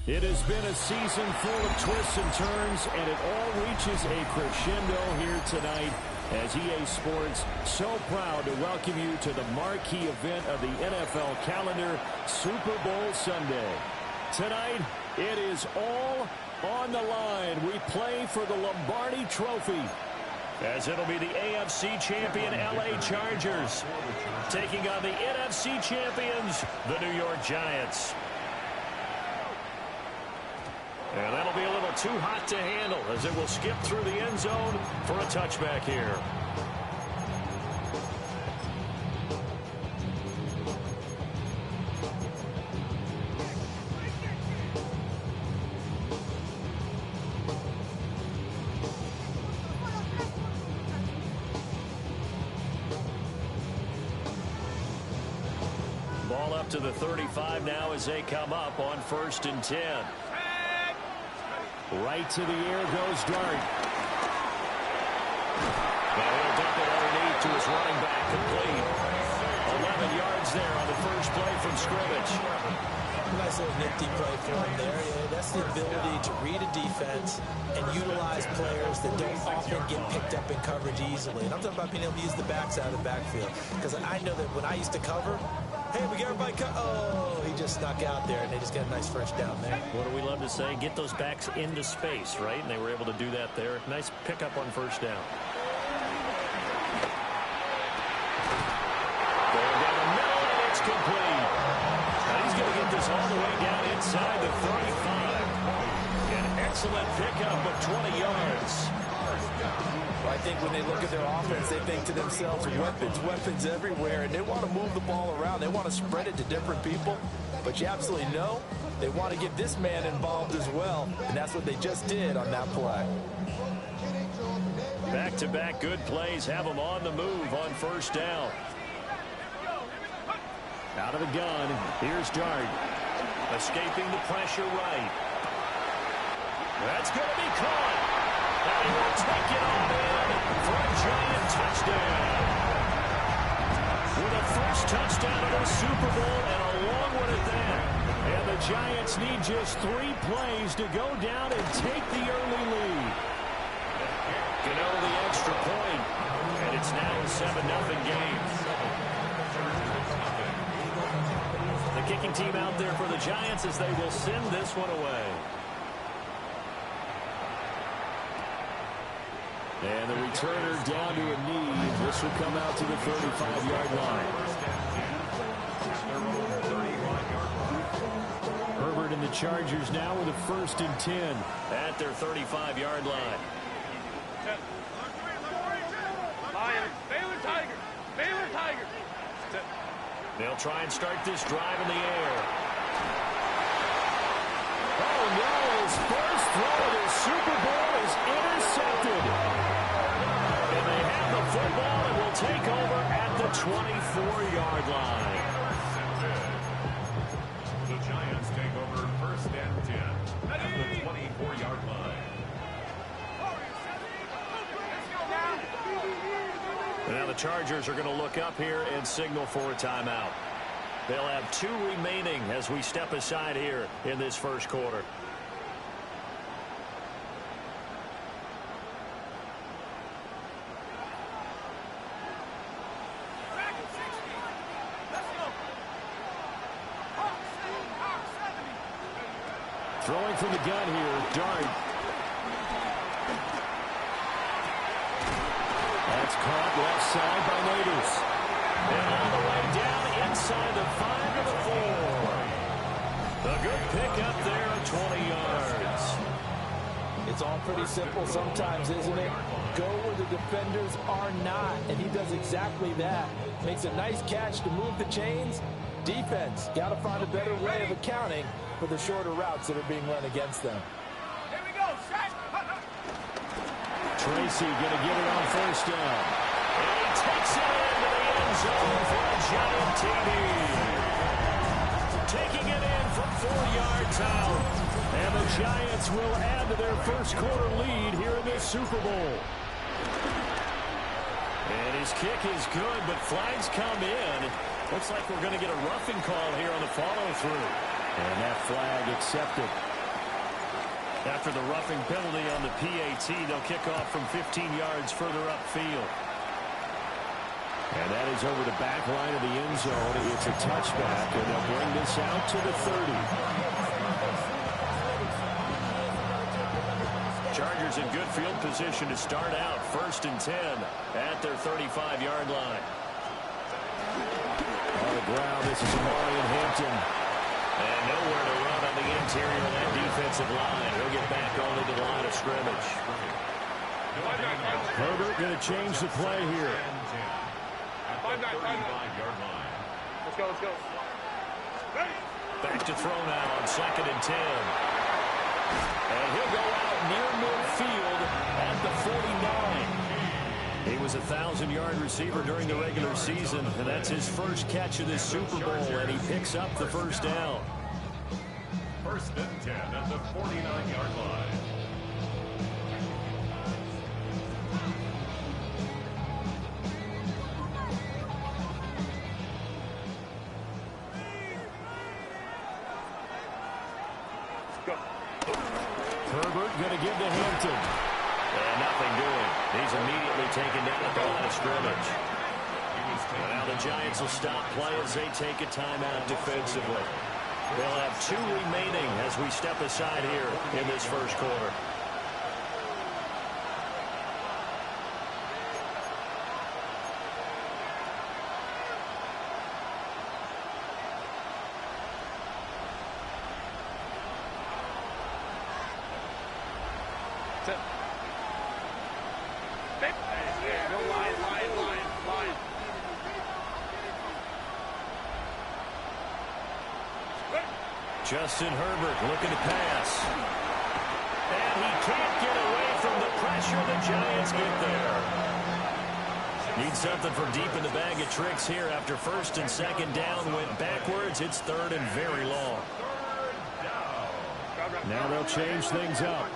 It has been a season full of twists and turns, and it all reaches a crescendo here tonight as EA Sports so proud to welcome you to the marquee event of the NFL calendar, Super Bowl Sunday. Tonight, it is all on the line. We play for the Lombardi Trophy, as it'll be the AFC champion LA Chargers taking on the NFC champions, the New York Giants. And that'll be a little too hot to handle as it will skip through the end zone for a touchback here. Ball up to the 35 now as they come up on 1st and 10. Right to the air goes Dart. Now he'll dump it underneath to his running back, complete. 11 yards there on the first play from scrimmage. Nice little nifty play for him there. Yeah, that's the ability to read a defense and utilize players that don't often get picked up in coverage easily. And I'm talking about being able to use the backside of the backfield. Because I know that when I used to cover, hey, we got everybody cut. Oh, he just snuck out there, and they just got a nice first down there. What do we love to say? Get those backs into space, right? And they were able to do that there. Nice pickup on first down. Going down the middle, and it's complete. Now he's going to get this all the way down inside the 35. An excellent pickup of 20 yards. Well, I think when they look at their offense, they think to themselves, weapons everywhere, and they want to move the ball around. They want to spread it to different people, but you absolutely know they want to get this man involved as well, and that's what they just did on that play. Back-to-back good plays have them on the move on first down. Out of the gun, here's Dart. Escaping the pressure right. That's going to be caught. And he will take it on in for a Giant touchdown. With a first touchdown of the Super Bowl and a long one at that. And the Giants need just 3 plays to go down and take the early lead. Gano the extra point, and it's now a 7-0 game. The kicking team out there for the Giants as they will send this one away. And the returner down to a knee. This will come out to the 35-yard line. Herbert and the Chargers now with a 1st and 10 at their 35-yard line. Baylor Tigers. They'll try and start this drive in the air. Oh, no. His first throw of the Super Bowl is intercepted. And they have the football and will take over at the 24-yard line. The Giants take over 1st and 10 at the 24-yard line. Now the Chargers are going to look up here and signal for a timeout. They'll have 2 remaining as we step aside here in this first quarter. Throwing from the gun here, Dart. That's caught left side by Natives. And all the way down inside the 5 to the 4. A good pickup there of 20 yards. It's all pretty simple sometimes, isn't it? Go where the defenders are not, and he does exactly that. Makes a nice catch to move the chains. Defense, got to find a better way of accounting for the shorter routes that are being run against them. Here we go, set. Tracy going to get it on first down. And he takes it into the end zone for a Giant TD. Taking it in from 4 yards out. And the Giants will add to their first quarter lead here in this Super Bowl. And his kick is good, but flags come in. Looks like we're going to get a roughing call here on the follow-through. And that flag accepted. After the roughing penalty on the PAT, they'll kick off from 15 yards further upfield. And that is over the back line of the end zone. It's a touchback, and they'll bring this out to the 30. Chargers in good field position to start out. 1st and 10 at their 35-yard line. On the ground, this is Amari and Hampton. And nowhere to run on the interior of that defensive line. He'll get back on into the line of scrimmage. Herbert going to change the play here. Let's go. Back to throw now on 2nd and 10. And he'll go out near midfield at the 49. He was a 1,000-yard receiver during the regular season, and that's his first catch of this Super Bowl, and he picks up the first down. 1st and 10 at the 49-yard line. Herbert going to give to Hampton. And nothing doing. He's immediately taken down at the line of scrimmage. And now the Giants will stop play as they take a timeout defensively. They'll have 2 remaining as we step aside here in this first quarter. Justin Herbert looking to pass. And he can't get away from the pressure. The Giants get there. Need something from deep in the bag of tricks here after 1st and 2nd down went backwards. It's 3rd and very long. Now they'll change things up.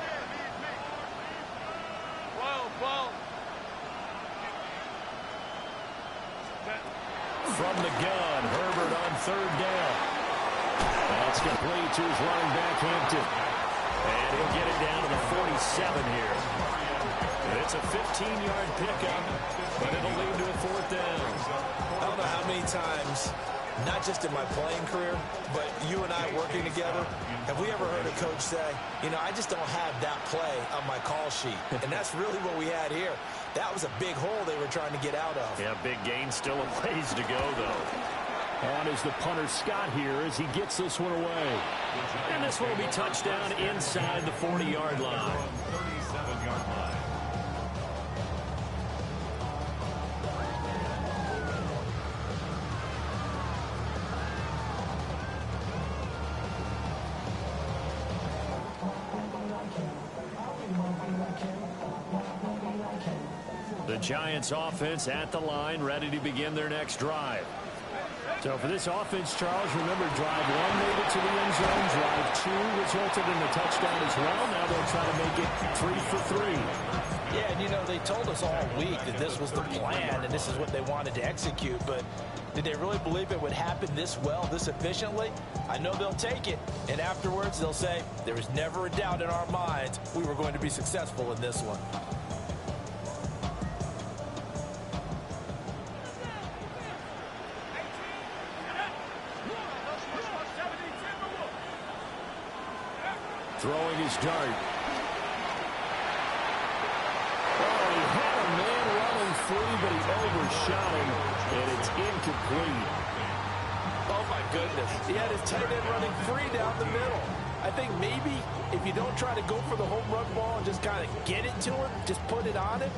From the gun, Herbert on 3rd down. That's complete to his running back, Hampton. And he'll get it down to the 47 here. And it's a 15-yard pickup, but it'll lead to a 4th down. I don't know how many times, not just in my playing career, but you and I working together, have we ever heard a coach say, you know, I just don't have that play on my call sheet. And that's really what we had here. That was a big hole they were trying to get out of. Yeah, big gain, still a ways to go, though. On is the punter, Scott, here as he gets this one away. And this one will be touchdown inside the 40-yard line. 37-yard line. The Giants offense at the line, ready to begin their next drive. So for this offense, Charles, remember, drive 1 made it to the end zone. Drive 2 resulted in the touchdown as well. Now they'll try to make it 3 for 3. Yeah, and you know, they told us all week that this was the plan and this is what they wanted to execute, but did they really believe it would happen this well, this efficiently? I know they'll take it, and afterwards they'll say, there was never a doubt in our minds we were going to be successful in this one. Throwing his dart. Oh, he had a man running free, but he overshot him, and it's incomplete. Oh, my goodness. He had his tight end running free down the middle. I think maybe if you don't try to go for the home run ball and just kind of get it to him, just put it on him,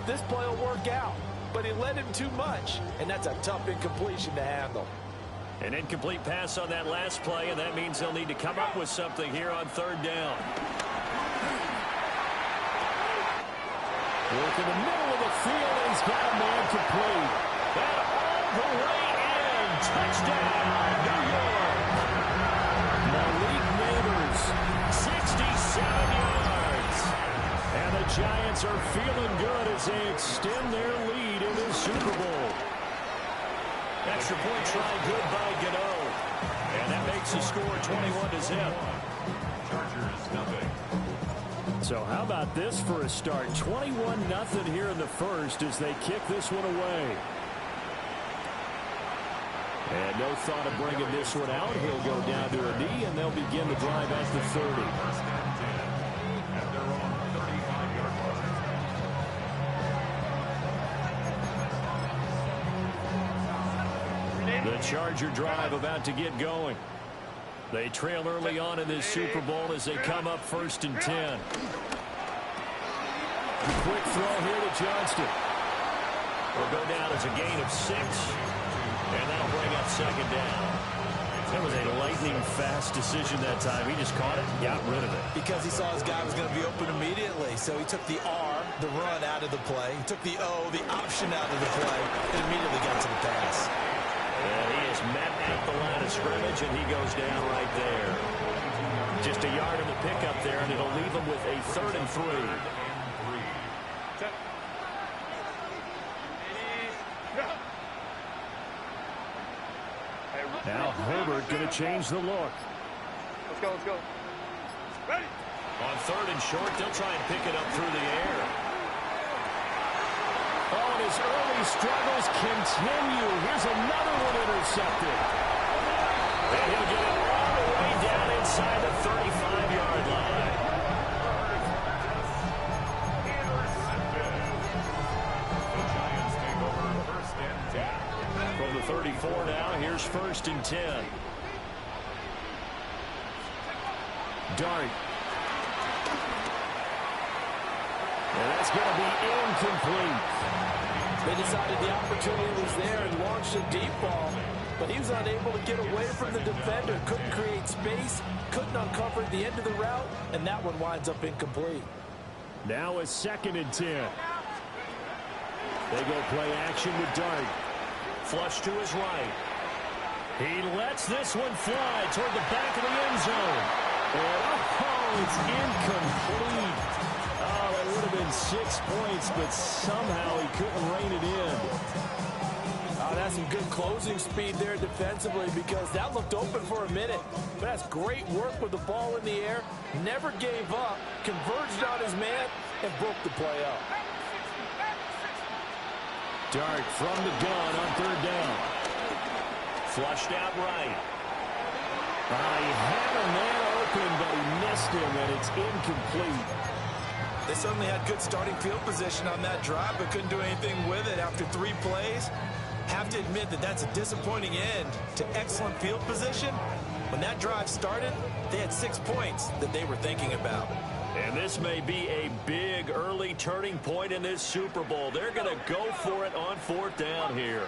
this play will work out. But he led him too much, and that's a tough incompletion to handle. An incomplete pass on that last play, and that means they'll need to come up with something here on 3rd down. Work in the middle of the field, and he's got a man complete. And all the way in. Touchdown, New York. Malik Neighbors, 67 yards. And the Giants are feeling good as they extend their lead in the Super Bowl. Extra point try good by Gano. And And that makes the score 21-0. Chargers nothing. So how about this for a start? 21-0 here in the first as they kick this one away. And no thought of bringing this one out. He'll go down to a knee, and they'll begin the drive at the 30. First and 10 at their own 35-yard line. The Charger drive about to get going. They trail early on in this Super Bowl as they come up 1st and 10. Quick throw here to Johnston. Will go down as a gain of 6. And that'll bring up 2nd down. That was a lightning-fast decision that time. He just caught it and got rid of it. Because he saw his guy was going to be open immediately. So he took the R, the run, out of the play. He took the O, the option, out of the play, and immediately got to the pass. And he is met at the line of scrimmage, and he goes down right there. Just a yard in the pickup there, and it'll leave him with a 3rd and 3. Now Herbert going to change the look. Let's go, let's go. Ready? On 3rd and short, they'll try and pick it up through the air. Oh, and his early struggles continue. Here's another one intercepted. And he'll get it all the way down inside the 35-yard line. The Giants take over 1st and 10. From the 34 now, here's 1st and 10. Dart. And that's going to be incomplete. They decided the opportunity was there and launched a deep ball, but he was unable to get away from the defender, couldn't create space, couldn't uncover the end of the route, and that one winds up incomplete. Now a 2nd and 10. They go play action with Dart. Flush to his right. He lets this one fly toward the back of the end zone. And oh, it's incomplete. Oh, that would have been 6 points, but somehow he couldn't rein it in. Oh, that's some good closing speed there defensively because that looked open for a minute. But that's great work with the ball in the air. Never gave up, converged on his man, and broke the play up. Dart from the gun on 3rd down. Flushed out right. He had a man open, but he missed him, and it's incomplete. They certainly had good starting field position on that drive, but couldn't do anything with it after 3 plays. Have to admit that that's a disappointing end to excellent field position. When that drive started, they had 6 points that they were thinking about. And this may be a big early turning point in this Super Bowl. They're going to go for it on 4th down here.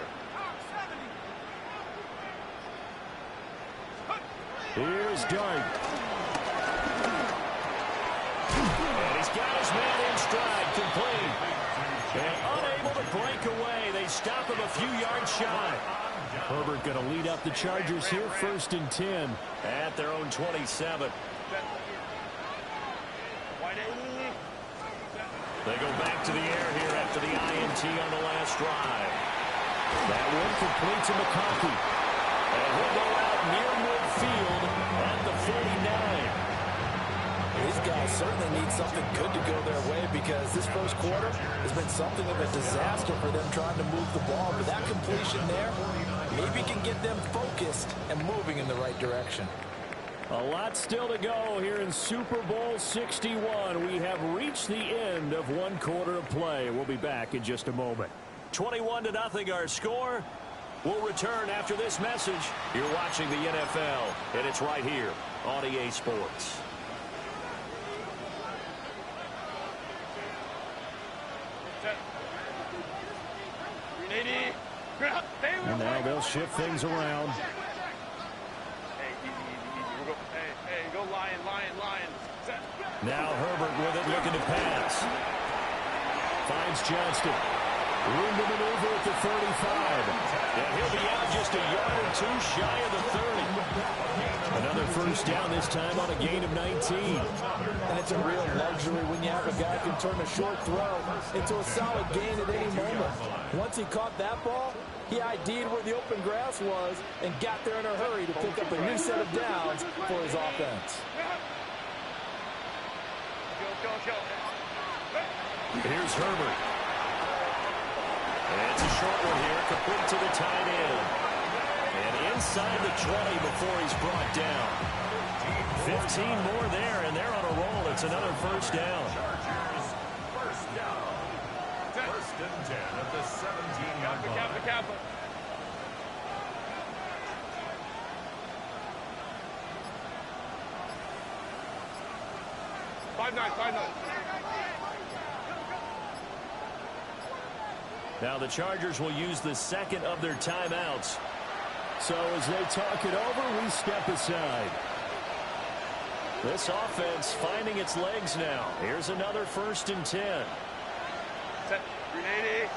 Here's Dart. And he's got his man in stride, complete. And unable to break away. They stop him a few yards shy. Herbert going to lead up the Chargers here, 1st and 10 at their own 27. They go back to the air here after the INT on the last drive. That one complete to McConkey. And he'll go out near midfield at the 49. These guys certainly need something good to go their way because this first quarter has been something of a disaster for them trying to move the ball. But that completion there maybe can get them focused and moving in the right direction. A lot still to go here in Super Bowl 61. We have reached the end of 1 quarter of play. We'll be back in just a moment. 21-0 our score. We'll return after this message. You're watching the NFL, and it's right here on EA Sports. And now they'll shift things around. Hey, go Lion. Set. Now Herbert with it, looking to pass. Finds Johnston. Room to maneuver at the 35. And he'll be out just a yard or 2 shy of the 30. Another 1st down, this time on a gain of 19. And it's a real luxury when you have a guy who can turn a short throw into a solid gain at any moment. Once he caught that ball, He ID'd where the open grass was and got there in a hurry to pick up a new set of downs for his offense. Here's Herbert. And it's a short one here, complete to the tight end. And inside the 20 before he's brought down. 15 more there, and they're on a roll. It's another first down. First down. First and 10 at the 17-yard line. Kappa. 5-9. Now the Chargers will use the second of their timeouts. So as they talk it over, we step aside. This offense finding its legs now. Here's another first and 10. Set. 380.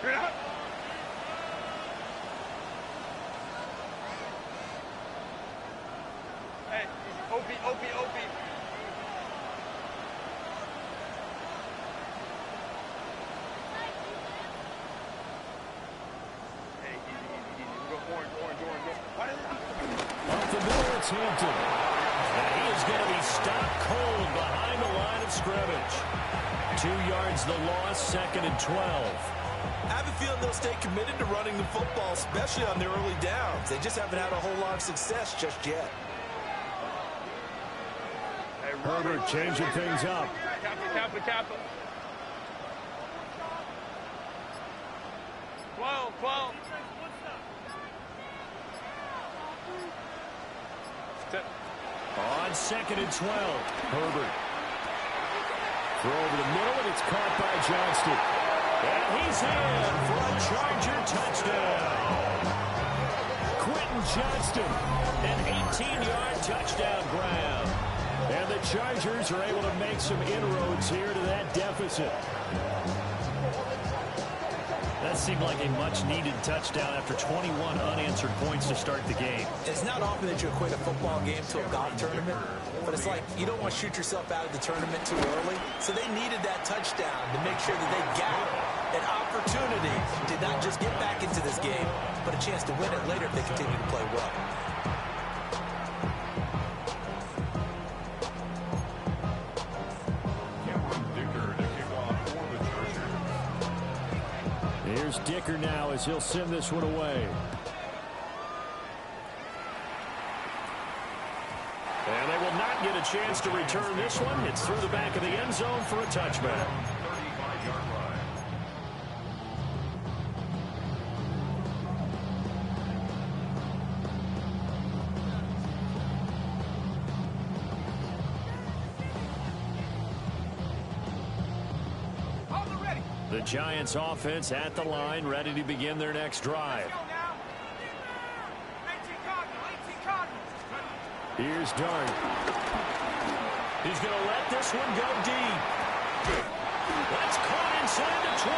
Green out. Hey, Opie. Hey, easy. We go orange. Off the middle, it's Hampton. And he is going to be stopped cold behind the line of scrimmage. 2 yards the loss, second and 12. I have a feeling they'll stay committed to running the football, especially on their early downs. They just haven't had a whole lot of success just yet. Hey, Herbert changing things up. Kappa. 12. Set. On second and 12, Herbert. Throw over the middle, and it's caught by Johnston. And he's in for a Charger touchdown. Quentin Johnston, an 18-yard touchdown grab. And the Chargers are able to make some inroads here to that deficit. That seemed like a much-needed touchdown after 21 unanswered points to start the game. It's not often that you equate a football game to a golf tournament, but it's like you don't want to shoot yourself out of the tournament too early. So they needed that touchdown to make sure that they got an opportunity to not just get back into this game, but a chance to win it later if they continue to play well. Here's Dicker now as he'll send this one away. And they will not get a chance to return this one. It's through the back of the end zone for a touchback. 35-yard line. The Giants offense at the line, ready to begin their next drive. Here's Dart. He's going to let this one go deep. That's caught inside the 20.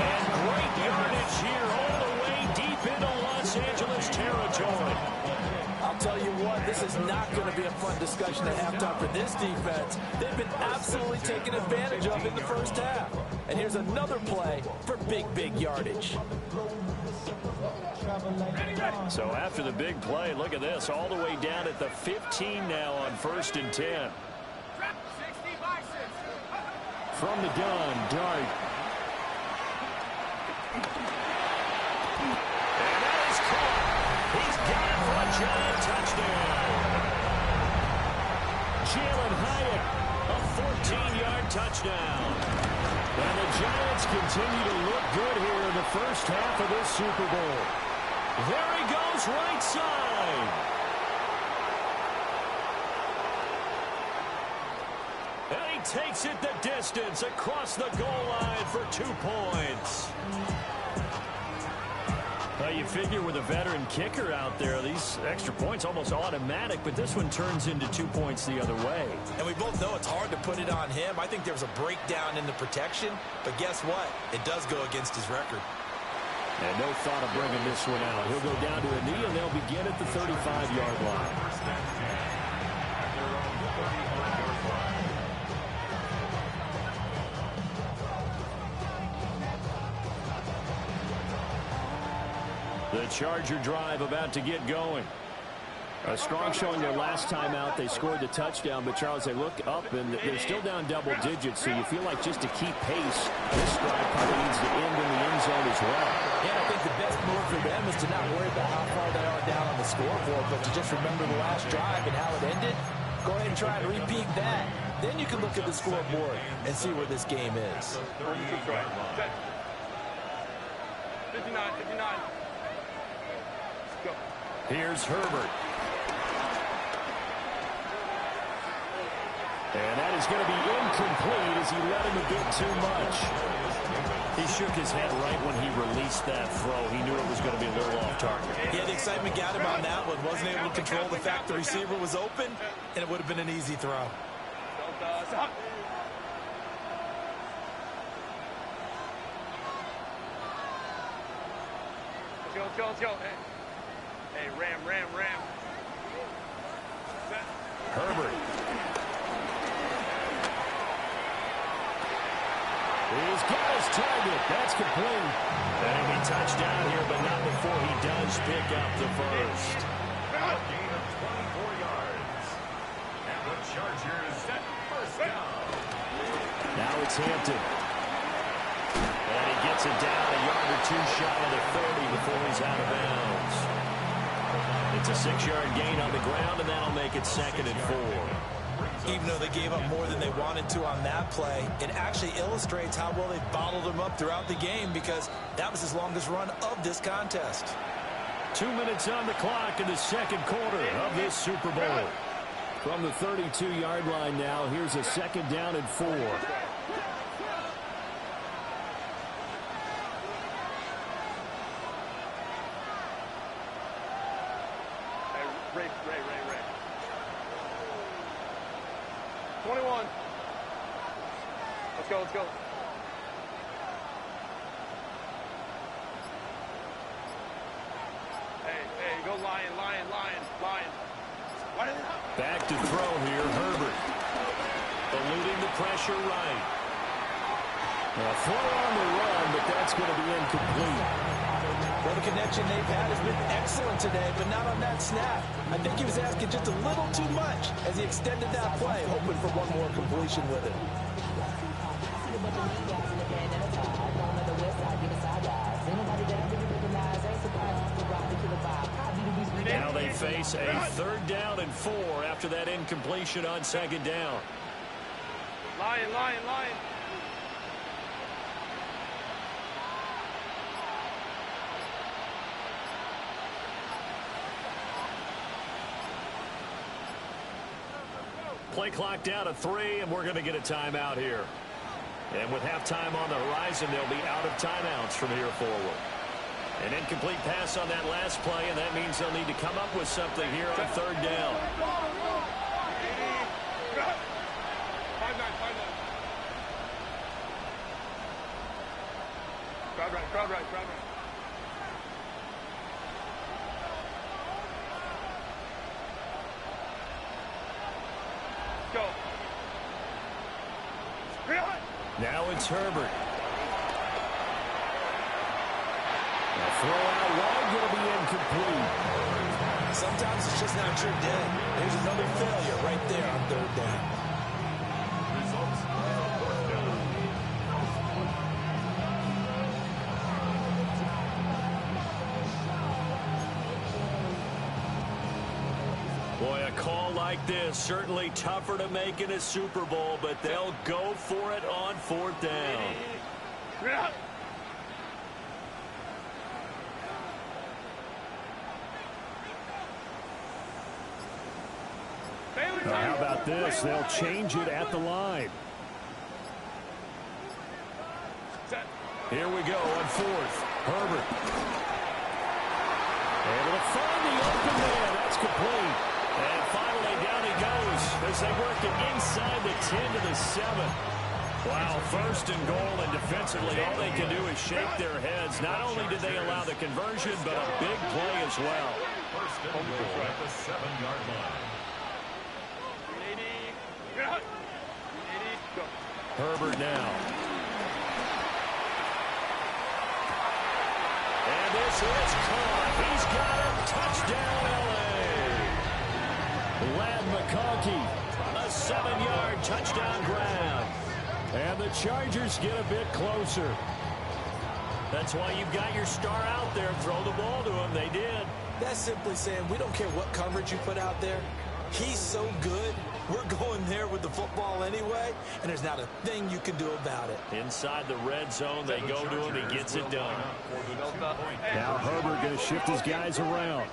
And great yardage here all the way deep into Los Angeles territory. I'll tell you what, this is not going to be a fun discussion at halftime for this defense. They've been absolutely taken advantage of in the first half. And here's another play for big yardage. So after the big play, look at this, all the way down at the 15 now on first and 10. From the gun, Dart. And that is caught. He's got it for a Giant touchdown. Jalen Hyatt, a 14-yard touchdown. And the Giants continue to look good here in the first half of this Super Bowl. There he goes, right side. And he takes it the distance across the goal line for 2 points. Well, you figure with a veteran kicker out there, these extra points almost automatic, but this one turns into 2 points the other way. And we both know it's hard to put it on him. I think there was a breakdown in the protection, but guess what? It does go against his record. And no thought of bringing this one out. He'll go down to a knee, and they'll begin at the 35-yard line. The Charger drive about to get going. A strong showing their last time out. They scored the touchdown, but Charles, they look up and they're still down double digits, so you feel like just to keep pace, this drive probably needs to end in the end zone as well. Yeah, I think the best move for them is to not worry about how far they are down on the scoreboard, but to just remember the last drive and how it ended. Go ahead and try and repeat that. Then you can look at the scoreboard and see where this game is. 59, 59. Let's go. Here's Herbert. And that is going to be incomplete as he let him a bit too much. He shook his head right when he released that throw. He knew it was going to be a little off target. Yeah, the excitement got him on that one. Wasn't able to control the fact the receiver was open, and it would have been an easy throw. Stop. Let's go. Hey, Ram. Herbert. He's got his target. That's complete. That'll be touchdown here, but not before he does pick up the first. A gain of 24 yards. And the Chargers set first down. Now it's Hampton. And he gets it down a yard or two shy of the 30 before he's out of bounds. It's a 6-yard gain on the ground, and that'll make it 2nd and 4. Even though they gave up more than they wanted to on that play, it actually illustrates how well they bottled them up throughout the game, because that was his longest run of this contest. 2 minutes on the clock in the second quarter of this Super Bowl. From the 32-yard line now, here's a 2nd down and 4. Ray. 21. Let's go. Hey, go Lion. Why did they not? Back to throw here, Herbert. Eluding the pressure right. A throw on the run, but that's going to be incomplete. Well, the connection they've had has been excellent today, but not on that snap. I think he was asking just a little too much as he extended that play, hoping for one more completion with it. Now they face a 3rd down and 4 after that incompletion on 2nd down. Lion. Play clock down to 3, and we're going to get a timeout here. And with halftime on the horizon, they'll be out of timeouts from here forward. An incomplete pass on that last play, and that means they'll need to come up with something here on 3rd down. 5-9. Crowd right. Go. Now it's Herbert. A throw out wide, going to be incomplete. Sometimes it's just not your day. There's another failure right there on 3rd down. Results, 4th down. Boy, a call like this, certainly tougher to make in a Super Bowl, but they'll go for it on 4th down. Now, how about this? They'll change it at the line. Here we go on 4th. Herbert. Able to find the open man. That's complete. And finally down he goes as they work it inside the 10 to the 7. Wow, 1st and goal, and defensively all they can do is shake their heads. Not only did they allow the conversion, but a big play as well. 1st and goal at the 7-yard line. Herbert now. And this is caught. He's got it. Touchdown, L.A. Lad McConkey, a 7-yard touchdown grab. And the Chargers get a bit closer. That's why you've got your star out there. Throw the ball to him. They did. That's simply saying we don't care what coverage you put out there. He's so good. We're going there with the football anyway, and there's not a thing you can do about it. Inside the red zone, they go to him. He gets it done. Now Herbert going to shift his guys around.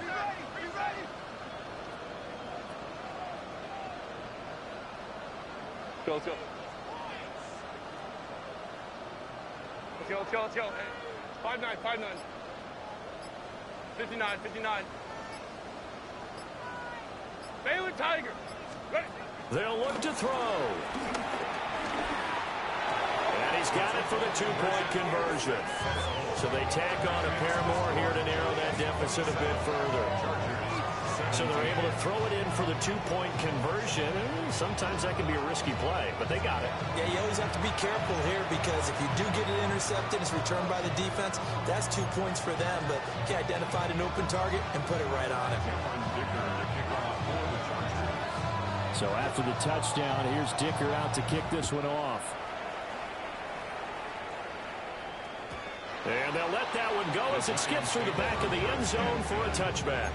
Let's go. Let's go. Hey, 5-9. 59. Baylor Tiger. Ready. They'll look to throw. And he's got it for the 2-point conversion. So they tack on a pair more here to narrow that deficit a bit further. So they're able to throw it in for the 2-point conversion. Sometimes that can be a risky play, but they got it. Yeah, you always have to be careful here because if you do get it intercepted, it's returned by the defense. That's 2 points for them, but he identified an open target and put it right on him. So after the touchdown, here's Dicker out to kick this one off. And they'll let that one go as it skips through the back of the end zone for a touchback.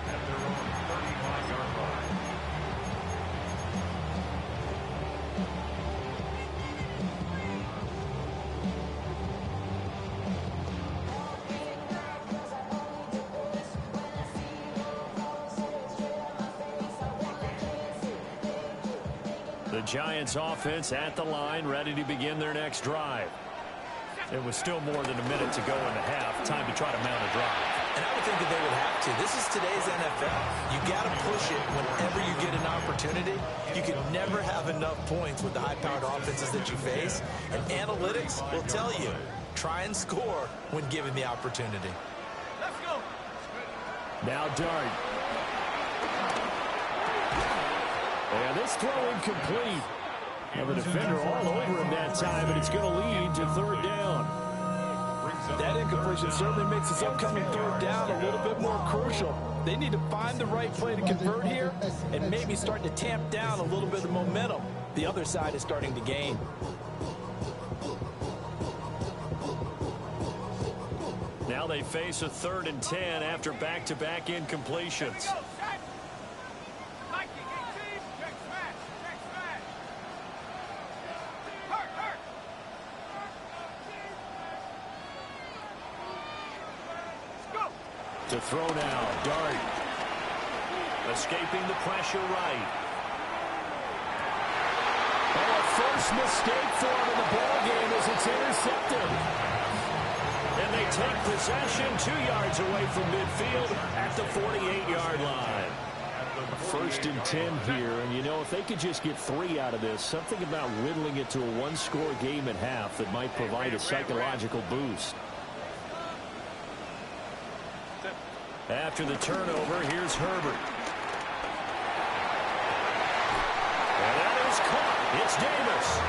The Giants offense at the line, ready to begin their next drive. It was still more than a minute to go in the half. Time to try to mount a drive. And I would think that they would have to. This is today's NFL. You got to push it whenever you get an opportunity. You can never have enough points with the high-powered offenses that you face. And analytics will tell you, try and score when given the opportunity. Let's go. Now Dart. And this throw incomplete. And the defender all over him that time, and it's going to lead to third down. That incompletion certainly makes this upcoming third down a little bit more crucial. They need to find the right play to convert here and maybe start to tamp down a little bit of momentum. The other side is starting to gain. Now they face a 3rd and 10 after back-to-back incompletions. To throw now, Dart. Escaping the pressure right. Oh, a first mistake for him in the ballgame as it's intercepted. And they take possession 2 yards away from midfield at the 48-yard line. 1st and 10 here, and you know, if they could just get 3 out of this, something about whittling it to a 1-score game at half that might provide a psychological boost. After the turnover, here's Herbert. And that is caught. It's Davis.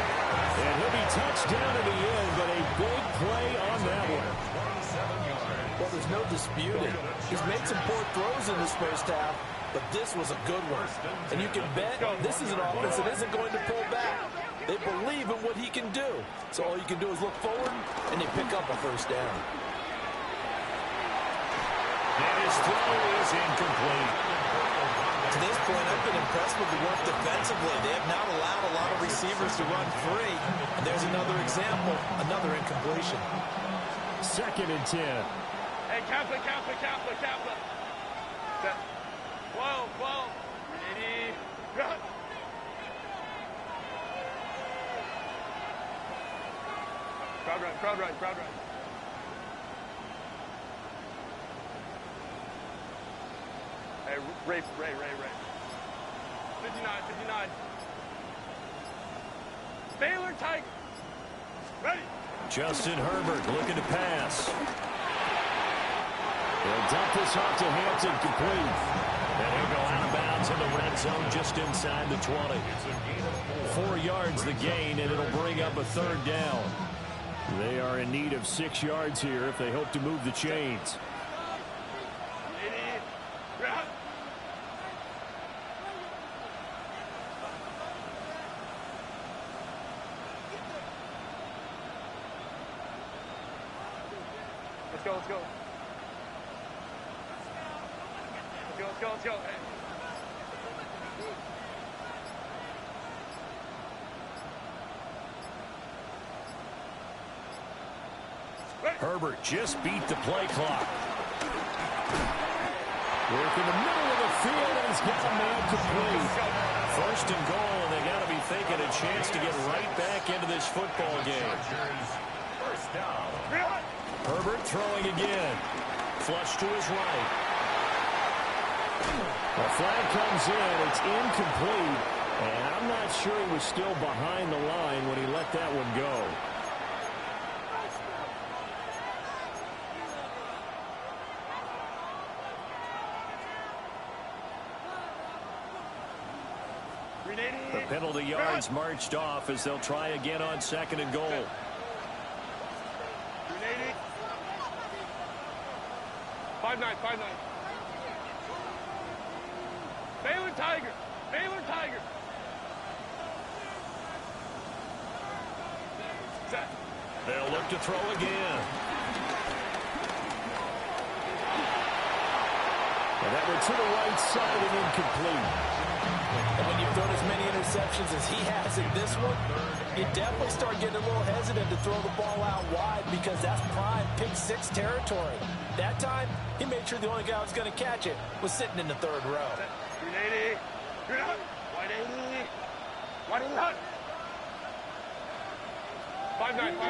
And he'll be touched down in the end, but a big play on that one. Well, there's no disputing. He's made some poor throws in this first half, but this was a good one. And you can bet this is an offense that isn't going to pull back. They believe in what he can do. So all you can do is look forward, and they pick up a first down. And his throw is incomplete. To this point, I've been impressed with the work defensively. They have not allowed a lot of receivers to run free. And there's another example, another incompletion. 2nd and 10. Hey, Kaplan. Set. 12. 80. Run. Crowd right. Hey, Ray. 59. Baylor Tiger. Ready. Justin Herbert looking to pass. He'll dump this off to Hampton, complete. And he'll go out of bounds in the red zone just inside the 20. 4 yards the gain, and it'll bring up a 3rd down. They are in need of 6 yards here if they hope to move the chains. go, let's go. Let's go, let's go. Hey. Herbert just beat the play clock. Work in the middle of the field, and he's got a man complete. First and goal, and they got to be thinking a chance to get right back into this football game. First down. Herbert throwing again. Flush to his right. The flag comes in. It's incomplete. And I'm not sure he was still behind the line when he let that one go. The penalty yards marched off as they'll try again on second and goal. 5-9, 5-9. Baylor Tiger. Baylor Tiger. Set. They'll look to throw again. And that went to the right side and incomplete. And when you've thrown as many interceptions as he has in this one, you definitely start getting a little hesitant to throw the ball out wide because that's prime pick-6 territory. That time, he made sure the only guy who was going to catch it was sitting in the third row. 380. 180. 180. 5-9, 5-8.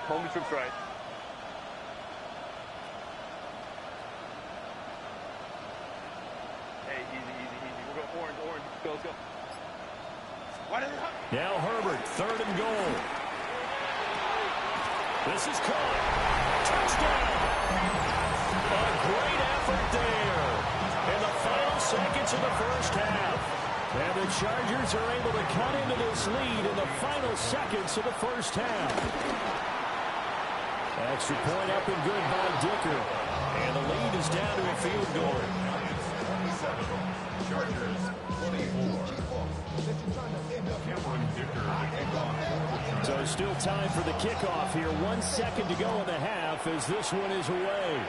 Home troops right. Hey, easy, easy, easy. We'll go orange, orange. Go, let's go. Now Herbert, third and goal. This is caught. Touchdown. A great effort there. In the final seconds of the first half. And the Chargers are able to cut into this lead in the final seconds of the first half. Extra point up and good by Dicker. And the lead is down to a field goal. 27. Chargers 24. Cameron Dicker to kick off. So still time for the kickoff here. 1 second to go in the half as this one is away.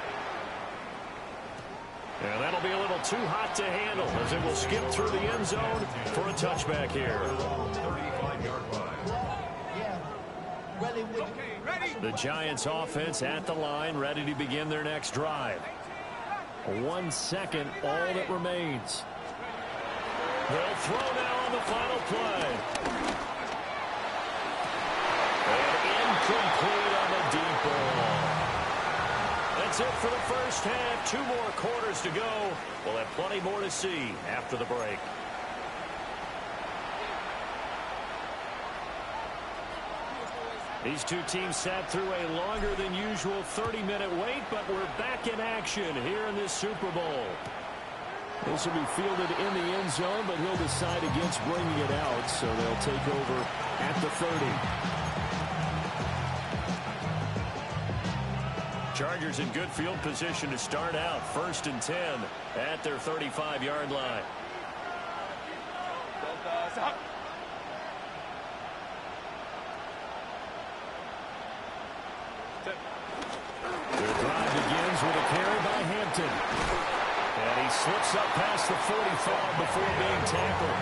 And that'll be a little too hot to handle as it will skip through the end zone for a touchback here. 35-yard line. The Giants offense at the line, ready to begin their next drive. 1 second, all that remains. They'll throw now on the final play. And incomplete on the deep ball. That's it for the first half. 2 more quarters to go. We'll have plenty more to see after the break. These two teams sat through a longer than usual 30-minute wait, but we're back in action here in this Super Bowl. This will be fielded in the end zone, but he'll decide against bringing it out, so they'll take over at the 30. Chargers in good field position to start out. 1st and 10 at their 35-yard line. Their drive begins with a carry by Hampton. And he slips up past the 45 before being tackled.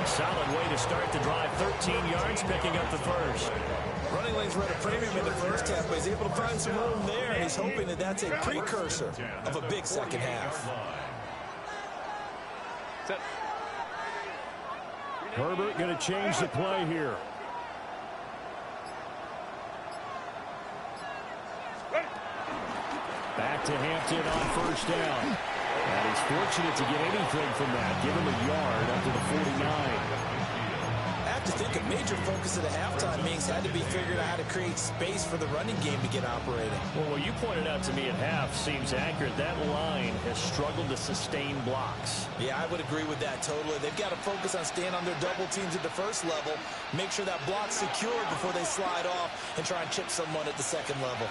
Solid way to start the drive. 13 yards, picking up the first. Running lanes were at a premium in the first half, but he's able to find some room there, and he's hoping that that's a precursor of a big second half. Herbert going to change the play here. Back to Hampton on first down. And he's fortunate to get anything from that. Give him a yard up to the 49. I have to think a major focus of the halftime meetings had to be figuring out how to create space for the running game to get operating. Well, what you pointed out to me at half seems accurate. That line has struggled to sustain blocks. Yeah, I would agree with that totally. They've got to focus on staying on their double teams at the first level, make sure that block's secured before they slide off and try and chip someone at the second level.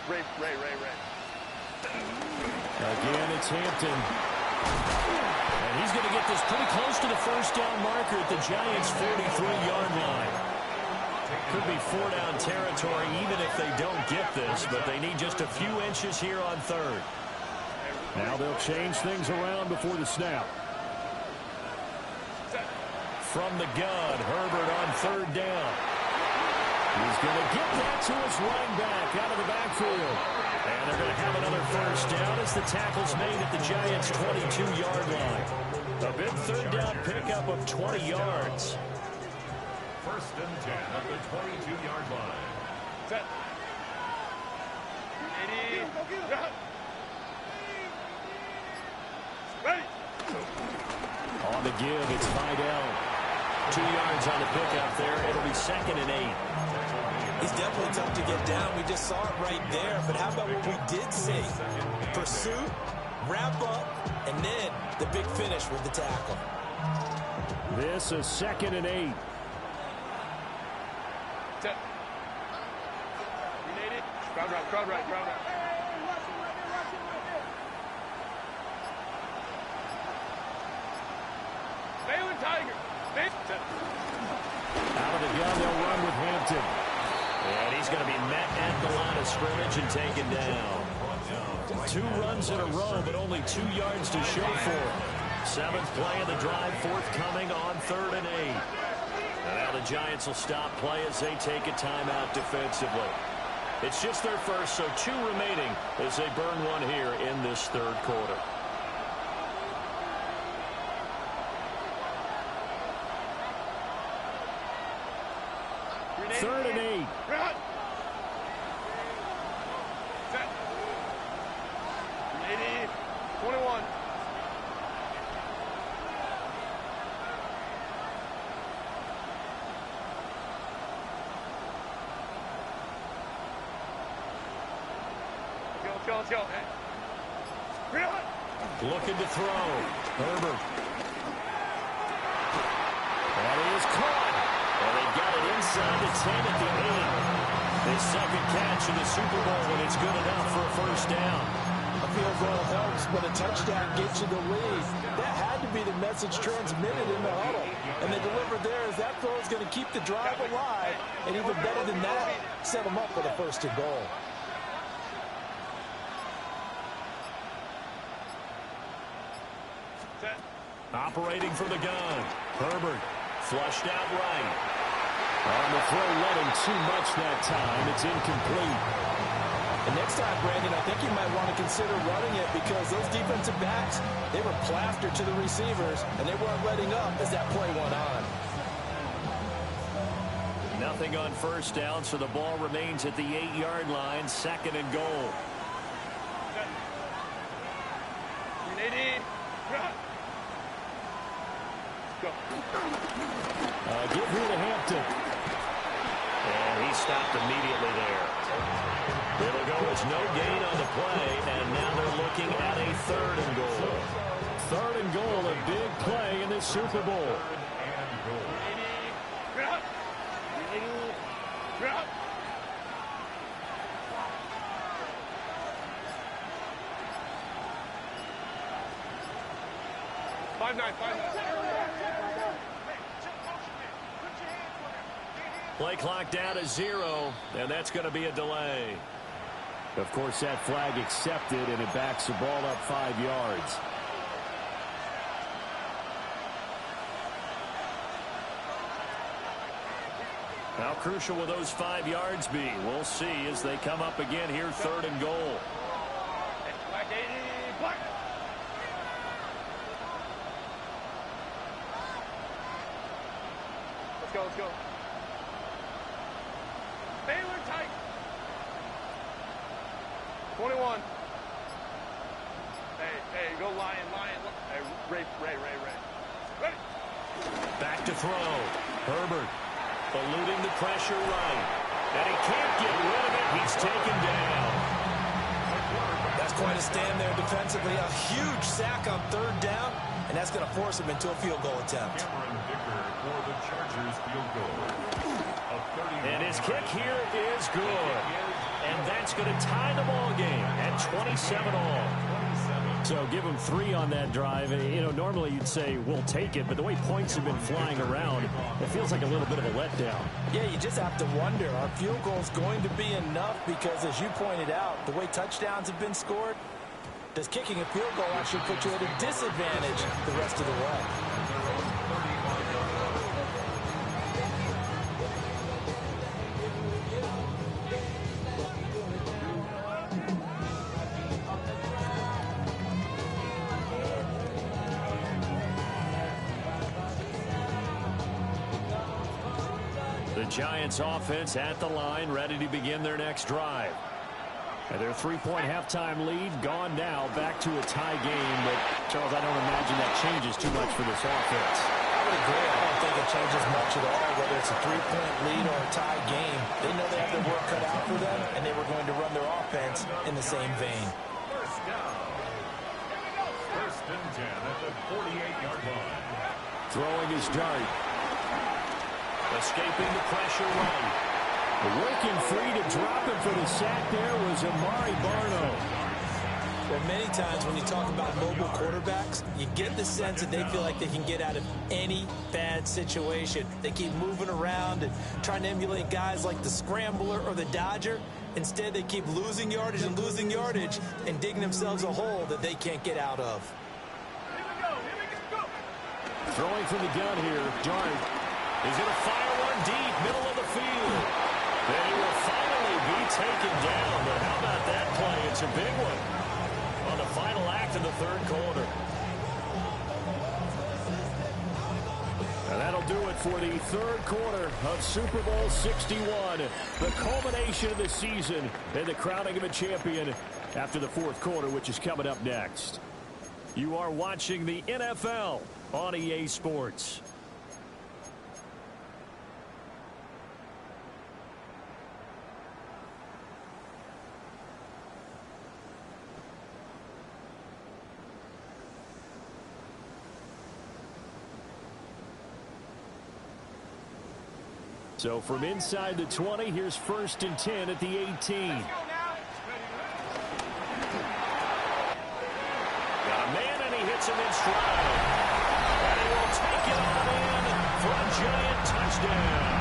Ray. Again, it's Hampton. And he's going to get this pretty close to the first down marker at the Giants' 43-yard line. Could be 4-down territory even if they don't get this, but they need just a few inches here on third. Now they'll change things around before the snap. From the gun, Herbert on third down. He's going to get that to his running back out of the backfield. And they're going to have another first down as the tackle's made at the Giants' 22-yard line. A big third down pickup of 20 yards. First and 10 at the 22-yard line. Set. 80. Ready. On the give, it's Vidal. 2 yards on the pickup there. It'll be 2nd and 8. He's definitely tough to get down. We just saw it right there. But how about what we did see? Pursuit, wrap up, and then the big finish with the tackle. This is 2nd and 8. Set. 180. Crowd right, crowd right, crowd right. Baylor Tiger. Set. Out of the gun, they'll run with Hampton. And he's going to be met at the line of scrimmage and taken down. 2 runs in a row, but only 2 yards to show for him. 7th play of the drive, forthcoming on 3rd and 8. And now the Giants will stop play as they take a timeout defensively. It's just their first, so 2 remaining as they burn one here in this 3rd quarter. Third and 8. Run. Set. 80. 21. Let's go. Hey. Run. Looking to throw. Herbert. That is caught. And they got it inside the 10 at the 8. His 2nd catch in the Super Bowl, and it's good enough for a first down. A field goal helps, but a touchdown gets you the lead. That had to be the message transmitted in the huddle. And they delivered there as that throw is going to keep the drive alive. And even better than that, set them up with a 1st and goal. Set. Operating from the gun. Herbert flushed out right. On the throw, led him too much that time. It's incomplete. And next time, Brandon, I think you might want to consider running it because those defensive backs, they were plastered to the receivers, and they weren't letting up as that play went on. Nothing on first down, so the ball remains at the 8-yard line, 2nd and goal. 180. Run. Go. Give here to Hampton. And he stopped immediately there. It'll go as no gain on the play, and now they're looking at a 3rd and goal. 3rd and goal, a big play in this Super Bowl. 180. Run. 180. Run. Five-nine. Play clock down to 0, and that's going to be a delay. Of course, that flag accepted, and it backs the ball up 5 yards. How crucial will those 5 yards be? We'll see as they come up again here, 3rd and goal. Black 80. Black. Let's go. Baylor tight. 21. Hey, go Lion. Hey, Ray. Ready. Back to throw. Herbert eluding the pressure right. And he can't get rid of it. He's taken down. That's quite a stand there defensively. A huge sack on 3rd down, and that's going to force him into a field goal attempt. For the Chargers field goal. And his kick here is good. And that's going to tie the ball game at 27 all. So give them 3 on that drive. You know, normally you'd say we'll take it, but the way points have been flying around, it feels like a little bit of a letdown. Yeah, you just have to wonder, are field goals going to be enough? Because as you pointed out, the way touchdowns have been scored, does kicking a field goal actually put you at a disadvantage the rest of the way? The Giants offense at the line, ready to begin their next drive. And their 3-point halftime lead gone now, back to a tie game. But, Charles, I don't imagine that changes too much for this offense. I would agree. I don't think it changes much at all, whether it's a 3-point lead or a tie game. They know they have their work cut out for them, and they were going to run their offense in the same vein. First down. First and 10 at the 48-yard line. Throwing his dart. Escaping the pressure right. Working free to drop him for the sack there was Amari Barno. Well, many times when you talk about mobile quarterbacks, you get the sense that they feel like they can get out of any bad situation. They keep moving around and trying to emulate guys like the Scrambler or the Dodger. Instead, they keep losing yardage and digging themselves a hole that they can't get out of. Throwing from the gun here, Dart. He's going to fire one deep, middle of the field. And he will finally be taken down. But how about that play? It's a big one on the final act of the third quarter. And that'll do it for the third quarter of Super Bowl 61. The culmination of the season and the crowning of a champion after the fourth quarter, which is coming up next. You are watching the NFL on EA Sports. So from inside the 20, here's first and 10 at the 18. Got a man, and he hits him in stride. And he will take it on in for a Giant touchdown.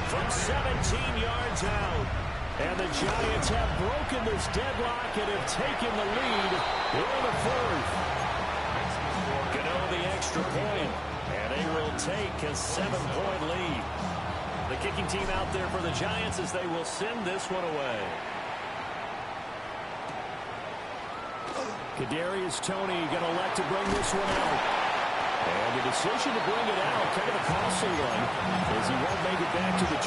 From 17 yards out. And the Giants have broken this deadlock and have taken the lead in the fourth. Gano the extra point. And they will take a 7-point lead. The kicking team out there for the Giants as they will send this one away. Kadarius Toney going to elect to bring this one out. And the decision to bring it out, kind of a costly one, as he won't make it back to the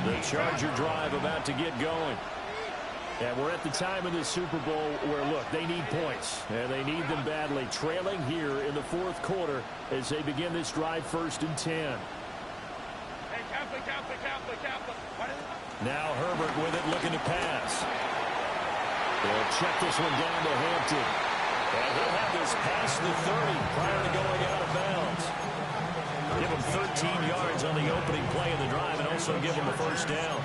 20. The Charger drive about to get going. And we're at the time in this Super Bowl where, look, they need points. And they need them badly. Trailing here in the fourth quarter as they begin this drive first and 10. Hey, Catholic. Now Herbert with it, looking to pass. They'll check this one down to Hampton. And he'll have this past the 30 prior to going out of bounds. Give him 13 yards on the opening play of the drive and also give him a first down.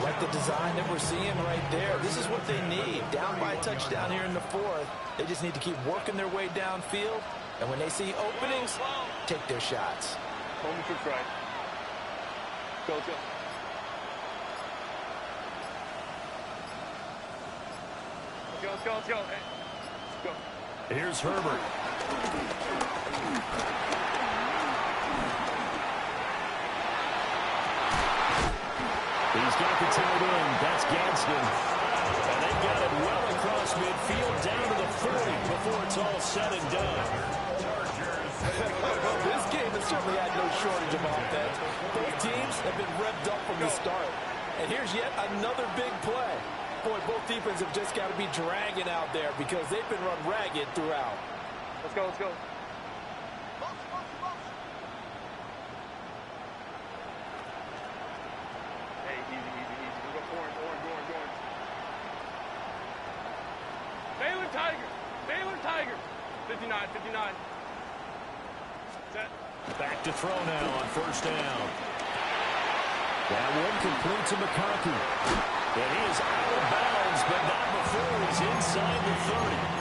Like the design that we're seeing right there. This is what they need. Down by a touchdown here in the fourth. They just need to keep working their way downfield. And when they see openings, take their shots. Home to try. Go. Let's go. Hey, let's go. Here's Herbert. He's got the tight end. That's Gadsden. And they've got it well across midfield down to the 40 before it's all said and done. Well, this game has certainly had no shortage of offense. Both teams have been revved up from the start. And here's yet another big play. Boy, both defenses have just got to be dragging out there because they've been run ragged throughout. Let's go. Hey, easy. We go orange. Baylor Tiger. 59. Set. Back to throw now on first down. That one complete to McConkey. And he is out of bounds, but not before he's inside the 30.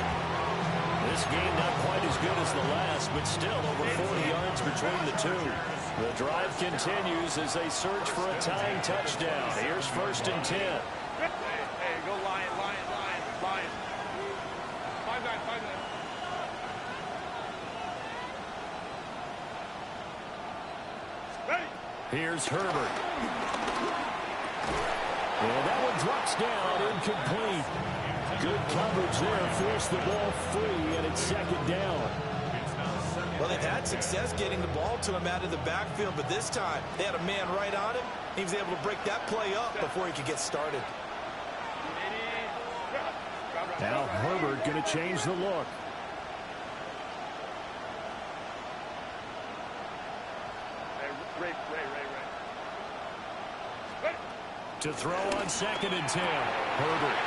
This game not quite as good as the last, but still over 40 yards between the two. The drive continues as they search for a tying touchdown. Here's 1st and 10. Hey, go Lion, Lion, Lion, Lion. 5-9, 5-9. Here's Herbert. And that one drops down, incomplete. Good coverage there, forced the ball free, and it's 2nd down. Well, they've had success getting the ball to him out of the backfield, but this time they had a man right on him. He was able to break that play up before he could get started. Now Herbert going to change the look. Ray. To throw on 2nd and 10. Herbert.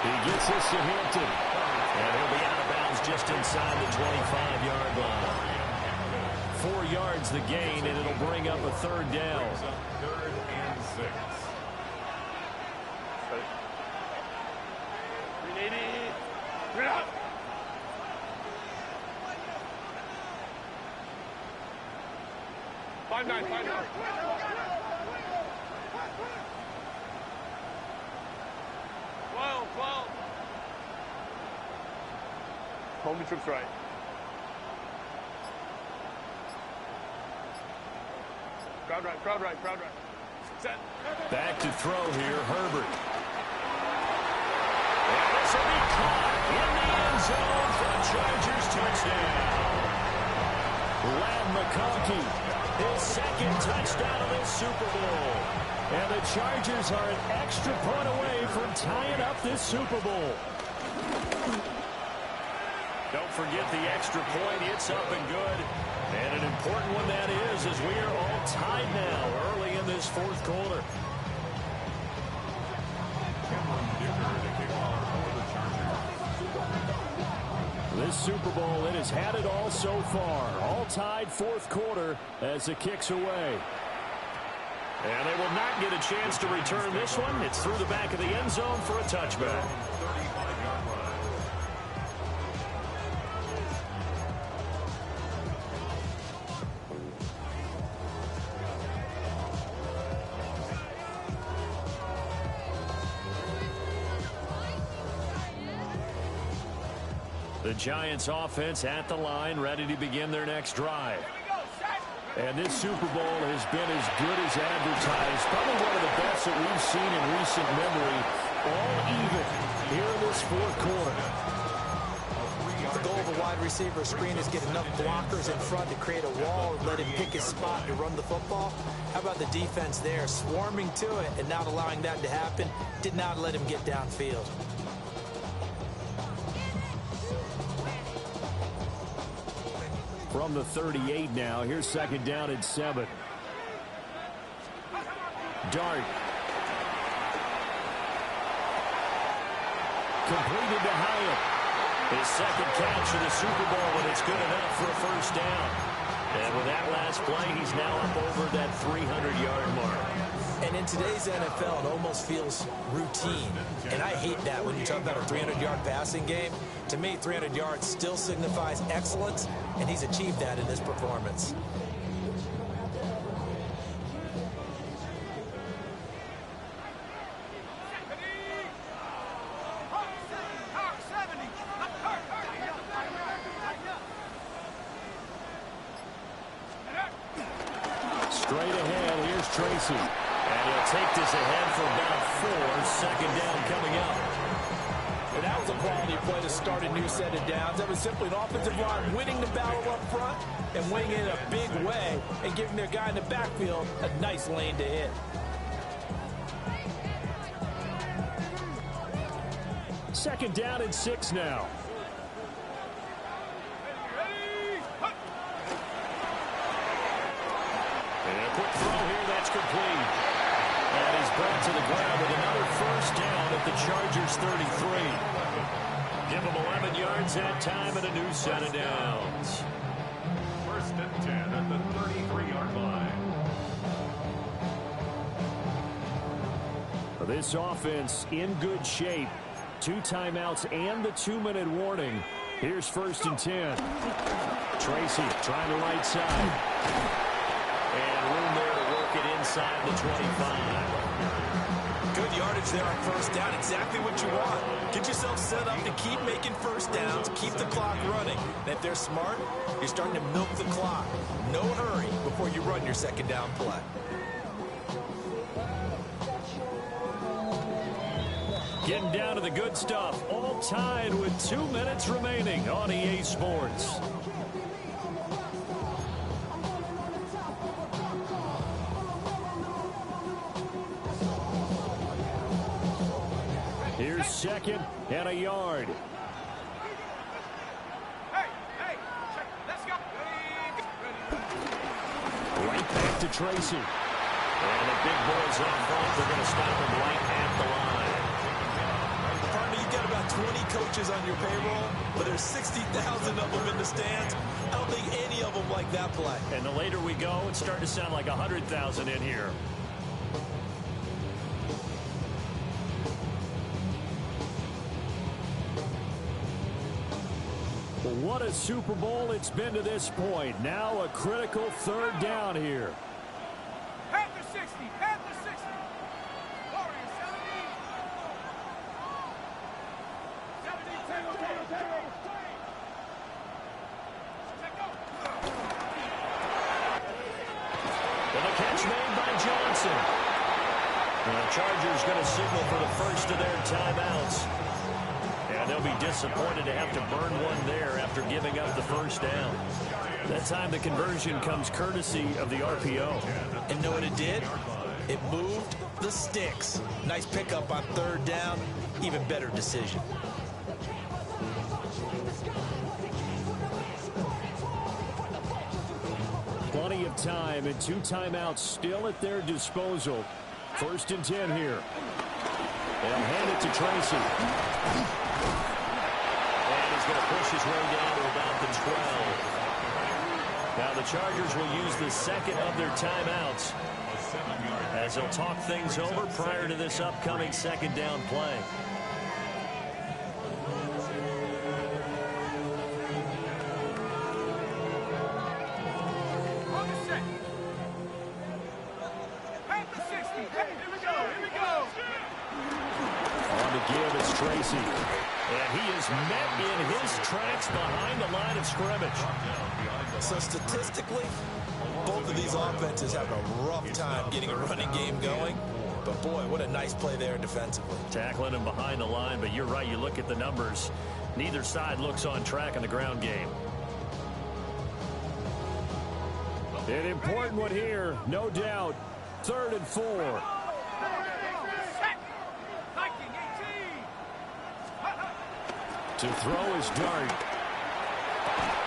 He gets this to Hampton. And he'll be out of bounds just inside the 25-yard line. 4 yards the gain, and it'll bring up a 3rd down. 3rd and 6. 5-9, 5-9. Well. Hold the troops right. Crowd right. Set. Back to throw here, Herbert. And this will be caught in the end zone for a Chargers touchdown. Lad McConkey, his 2nd touchdown of this Super Bowl. And the Chargers are an extra point away from tying up this Super Bowl. Don't forget the extra point. It's up and good. And an important one that is, as we are all tied now early in this 4th quarter. This Super Bowl, it has had it all so far. All tied 4th quarter as the kick's away. And they will not get a chance to return this one. It's through the back of the end zone for a touchback. The Giants offense at the line, ready to begin their next drive. And this Super Bowl has been as good as advertised. Probably one of the best that we've seen in recent memory. All even here in this 4th quarter. The goal of a wide receiver screen is get enough blockers in front to create a wall and let him pick his spot to run the football. How about the defense there, swarming to it and not allowing that to happen? Did not let him get downfield. From the 38 now, here's 2nd down and 7. Dart. Completed to Hyatt. His 2nd catch of the Super Bowl, and it's good enough for a 1st down. And with that last play, he's now up over that 300-yard mark. And in today's NFL, it almost feels routine. And I hate that when you talk about a 300-yard passing game. To me, 300 yards still signifies excellence, and he's achieved that in this performance. Straight ahead, here's Tracy. And he'll take this ahead for about 4. 2nd down coming up. And that was a quality play to start a new set of downs. That was simply an offensive line winning the battle up front and winning it in a big way and giving their guy in the backfield a nice lane to hit. Second down and 6 now. And a quick throw here, that's complete. And he's brought to the ground with another 1st down at the Chargers 33. Give him 11 yards that time and a new set of downs. 1st and 10 at the 33-yard line. This offense in good shape. 2 timeouts and the 2-minute warning. Here's 1st and 10. Tracy trying the right side. And room there to work it inside the 25. Good yardage there on 1st down. Exactly what you want. Get yourself set up to keep making 1st downs, keep the clock running. And if they're smart, you're starting to milk the clock. No hurry before you run your 2nd down play. Getting down to the good stuff. All tied with 2 minutes remaining on EA Sports. Here's 2nd and a yard. Right back to Tracy. And the big boys up front, they're going to stop him right at the line. Partner, you've got about 20 coaches on your payroll, but there's 60,000 of them in the stands. I don't think any of them like that play. And the later we go, it's starting to sound like 100,000 in here. What a Super Bowl it's been to this point. Now a critical 3rd down here. Panther 60, Panther 60. Warriors 70. And the catch made by Johnson. And the Chargers going to signal for the first of their timeouts. And they'll be disappointed to have to burn one there after giving up the 1st down. That time the conversion comes courtesy of the RPO. And know what it did? It moved the sticks. Nice pickup on 3rd down. Even better decision. Plenty of time and 2 timeouts still at their disposal. 1st and 10 here. They'll hand it to Tracy. And he's going to push his way down to about the 12. Now the Chargers will use the 2nd of their timeouts as they'll talk things over prior to this upcoming 2nd down play. Panther 60. Hey, here we go, here we go. On the give, it's Tracy. And he is met in his tracks behind the line of scrimmage. So statistically, both of these offenses have a rough time getting a running game going. But boy, what a nice play there defensively. Tackling him behind the line, but you're right, you look at the numbers. Neither side looks on track in the ground game. An important one here, no doubt. 3rd and 4. To throw his dart.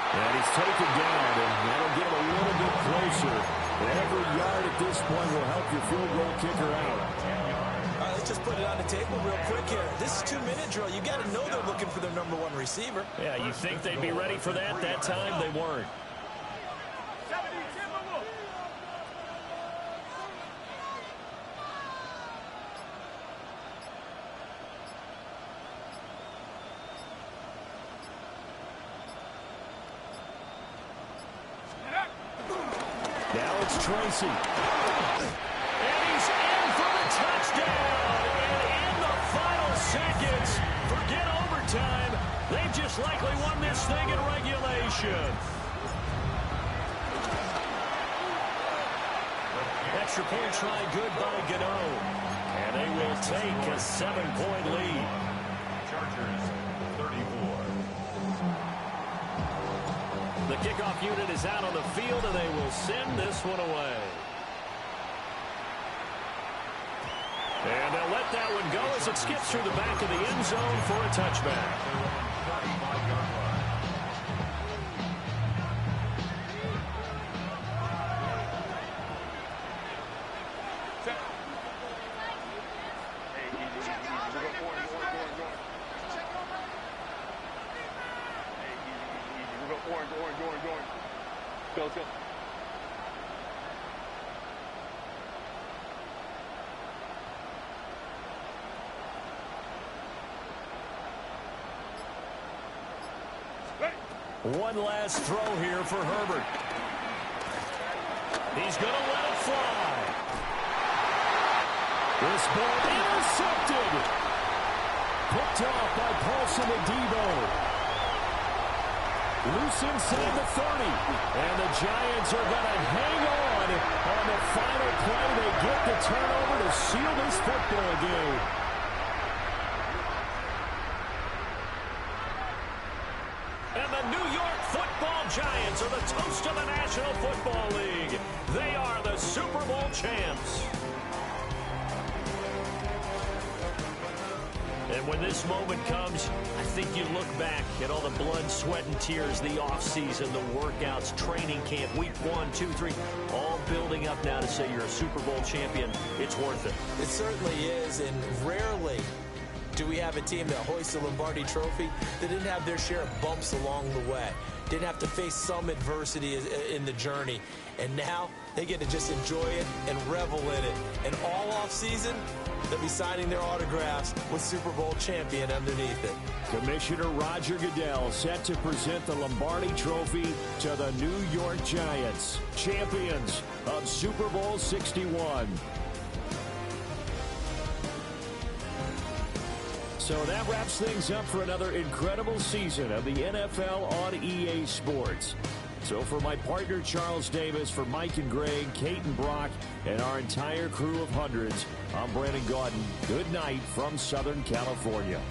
And he's taken down, and that'll get him a little bit closer. Every yard at this point will help your field goal kicker out. All right, let's just put it on the table real quick here. This is 2-minute drill. You got to know they're looking for their number 1 receiver. Yeah, you think they'd be ready for that? That time they weren't. Now it's Tracy. And he's in for the touchdown. And in the final seconds, forget overtime. They've just likely won this thing in regulation. Extra point try good by Gano. And they will take a 7-point lead. Chargers 34. The kickoff unit is out on the field, and they will send this one away. And they'll let that one go as it skips through the back of the end zone for a touchback. Orange. Go. One last throw here for Herbert. He's going to let it fly. This ball intercepted. Picked off by Paulson Adebo. Loose inside the 30. And the Giants are going to hang on the final play. They get the turnover to seal this football game. And the New York Football Giants are the toast of the National Football League. They are the Super Bowl champs. And when this moment comes, I think you look back at all the blood, sweat, and tears, the offseason, the workouts, training camp, week 1, 2, 3, all building up now to say you're a Super Bowl champion. It's worth it. It certainly is, and rarely do we have a team that hoists the Lombardi Trophy that didn't have their share of bumps along the way, didn't have to face some adversity in the journey, and now they get to just enjoy it and revel in it. And all offseason, they'll be signing their autographs with Super Bowl champion underneath it. Commissioner Roger Goodell set to present the Lombardi Trophy to the New York Giants, champions of Super Bowl 61. So that wraps things up for another incredible season of the NFL on EA Sports. So for my partner Charles Davis, for Mike and Greg, Kate and Brock, and our entire crew of hundreds, I'm Brandon Gaudin. Good night from Southern California.